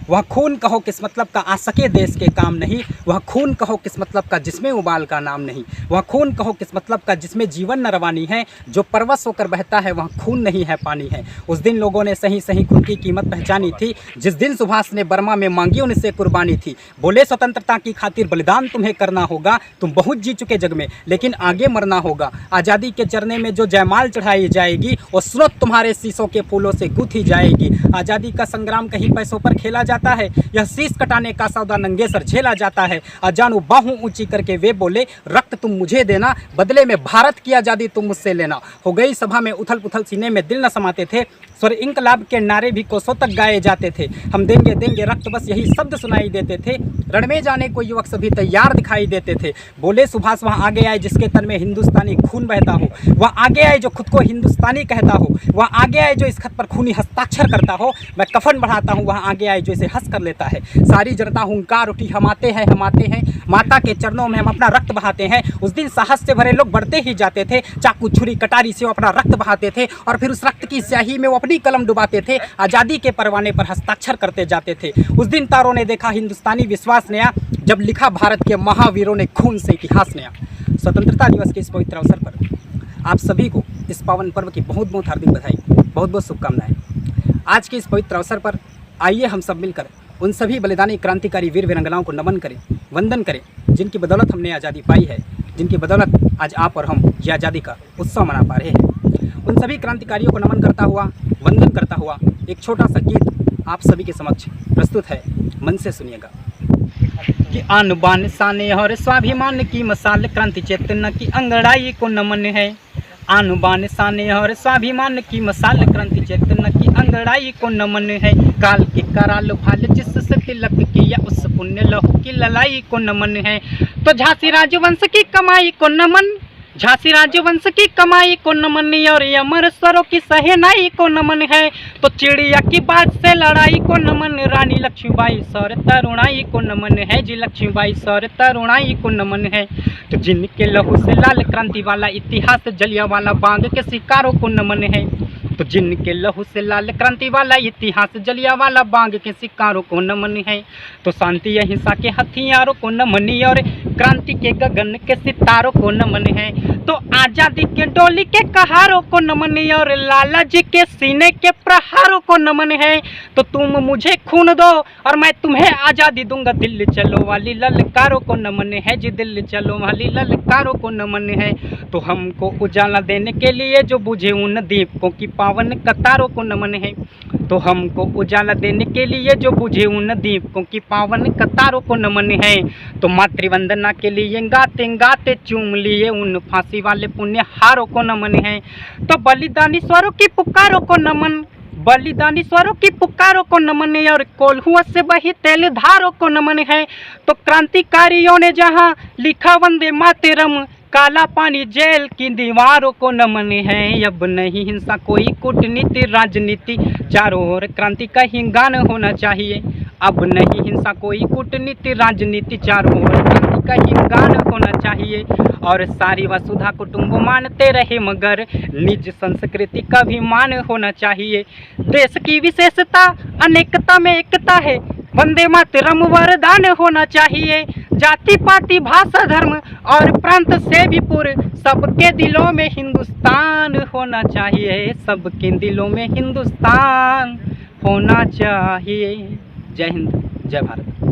वह खून कहो किस मतलब का आ सके देश के काम नहीं, वह खून कहो किस मतलब का जिसमें उबाल का नाम नहीं, वह खून कहो किस मतलब का जिसमें जीवन न रवानी है, जो परवश होकर बहता है वह खून नहीं है पानी है। उस दिन लोगों ने सही सही खून की कीमत पहचानी थी, जिस दिन सुभाष ने बर्मा में मांगी उनसे कुर्बानी थी। बोले स्वतंत्रता की खातिर बलिदान तुम्हें करना होगा, तुम बहुत जी चुके जग में लेकिन आगे मरना होगा। आज़ादी के चरने में जो जयमाल चढ़ाई जाएगी वो सूरत तुम्हारे शीशों के फूलों से गूंथी जाएगी। आज़ादी का संग्राम कहीं पैसों पर खेला जाता है, यह शीश कटाने का सौदा नंगे सर झेला जाता है। अजानो बाहों ऊंची करके वे बोले रक्त तुम मुझे देना, बदले में भारत की आज़ादी तुम मुझसे लेना। हो गई सभा में उथल पुथल, सीने में दिल न समाते थे, स्वर इंकलाब के नारे भी कोसों तक गाए जाते थे। हम देंगे देंगे रक्त बस यही शब्द सुनाई देते थे, रण में जाने को युवक सभी तैयार दिखाई देते थे। बोले सुभाष वहाँ आगे आए जिसके तन में हिंदुस्तानी खून बहता हो, वह आगे आए जो खुद को हिंदुस्तानी कहता हो, वह आगे आए जो इस खत पर खूनी हस्ताक्षर करता हो। मैं कफन बढ़ाता हूँ वह आगे आए जो इसे हंस कर लेता है। सारी जनता हुंकार उठी, हम आते हैं माता के चरणों में हम अपना रक्त बहाते हैं। उस दिन साहस से भरे लोग बढ़ते ही जाते थे, चाकू छुरी कटारी से वो अपना रक्त बहाते थे और फिर उस रक्त की स्याही में वो अपनी कलम डुबाते थे, आज़ादी के परवाने पर हस्ताक्षर करते जाते थे। उस दिन तारों ने देखा हिंदुस्तानी विश्वास नया, जब लिखा भारत के महावीरों ने खून से इतिहास नया। स्वतंत्रता दिवस के इस पवित्र अवसर पर आप सभी को इस पावन पर्व की बहुत बहुत हार्दिक बधाई, बहुत बहुत शुभकामनाएं। आज के इस पवित्र अवसर पर आइए हम सब मिलकर उन सभी बलिदानी क्रांतिकारी वीर वीरांगनाओं को नमन करें, वंदन करें, जिनकी बदौलत हमने आज़ादी पाई है, जिनकी बदौलत आज आप और हम ये आज़ादी का उत्सव मना पा रहे हैं। उन सभी क्रांतिकारियों को नमन करता हुआ, वंदन करता हुआ एक छोटा सा गीत आप सभी के समक्ष प्रस्तुत है, मन से सुनिएगा। कि आन बान शान और स्वाभिमान की मसाल, क्रांति चेतना की अंगड़ाई को नमन है। आन बान शान और स्वाभिमान की मसाल, क्रांति चेतना की अंगड़ाई को नमन है। काल के कराल भाल जिससे तिलक किया, उस पुण्य लहू की ललाई को नमन है। तो झांसी राजवंश की कमाई को नमन, झांसी राजवंश की कमाई को नमन और अमर स्वरों की सहनाई को नमन है। तो चिड़िया की बात से लड़ाई को नमन, रानी लक्ष्मीबाई सौर तरुणाई को नमन है जी, लक्ष्मीबाई सौर तरुणाई को नमन है। तो जिनके लहू से लाल क्रांति वाला इतिहास, जलियांवाला बाग के शिकारों को नमन है। तो जिनके लहू से लाल क्रांति वाला इतिहास, जलियांवाला बाग के शिकारों को नमन है। तो शांति अहिंसा के हथियारों को नमन और क्रांति के गगन के सितारों को नमन है। तो आज़ादी के डोली के कहारों को नमन और लाला जी के सीने के प्रहारों को नमन है। तो तुम मुझे खून दो और मैं तुम्हें आज़ादी दूंगा, दिल्ली चलो वाली ललकारों को नमन है जी, दिल्ली चलो वाली ललकारों को नमन है। तो हमको उजाला देने के लिए जो बुझे उन दीपकों की पावन कतारों को नमन है। तो हमको उजाला देने के लिए जो बुझे उन दीपकों की पावन कतारों को नमन है। तो मातृवंदना के लिए गाते गाते चूम लिए उन फांसी वाले पुण्य हारों को नमन है। तो बलिदानी स्वरों की पुकारों को नमन, बलिदानी स्वरों की पुकारों को नमन और कोल्हुआ से बही तेल धारों को नमन है। तो क्रांतिकारियों ने जहां लिखा वंदे मातरम, काला पानी जेल की दीवारों को नमन है। अब नहीं हिंसा कोई कूटनीति राजनीति, चारों ओर क्रांति का ही गान होना चाहिए। अब नहीं हिंसा कोई कूटनीति राजनीति, चारों ओर क्रांति का ही गान होना चाहिए। और सारी वसुधा कुटुंब मानते रहे मगर निज संस्कृति का भी मान होना चाहिए। देश की विशेषता अनेकता में एकता है, वंदे मातरम वरदान होना चाहिए। जाति पाति भाषा धर्म और प्रांत से भी पूर्व सबके दिलों में हिंदुस्तान होना चाहिए, सबके दिलों में हिंदुस्तान होना चाहिए। जय हिंद, जय भारत।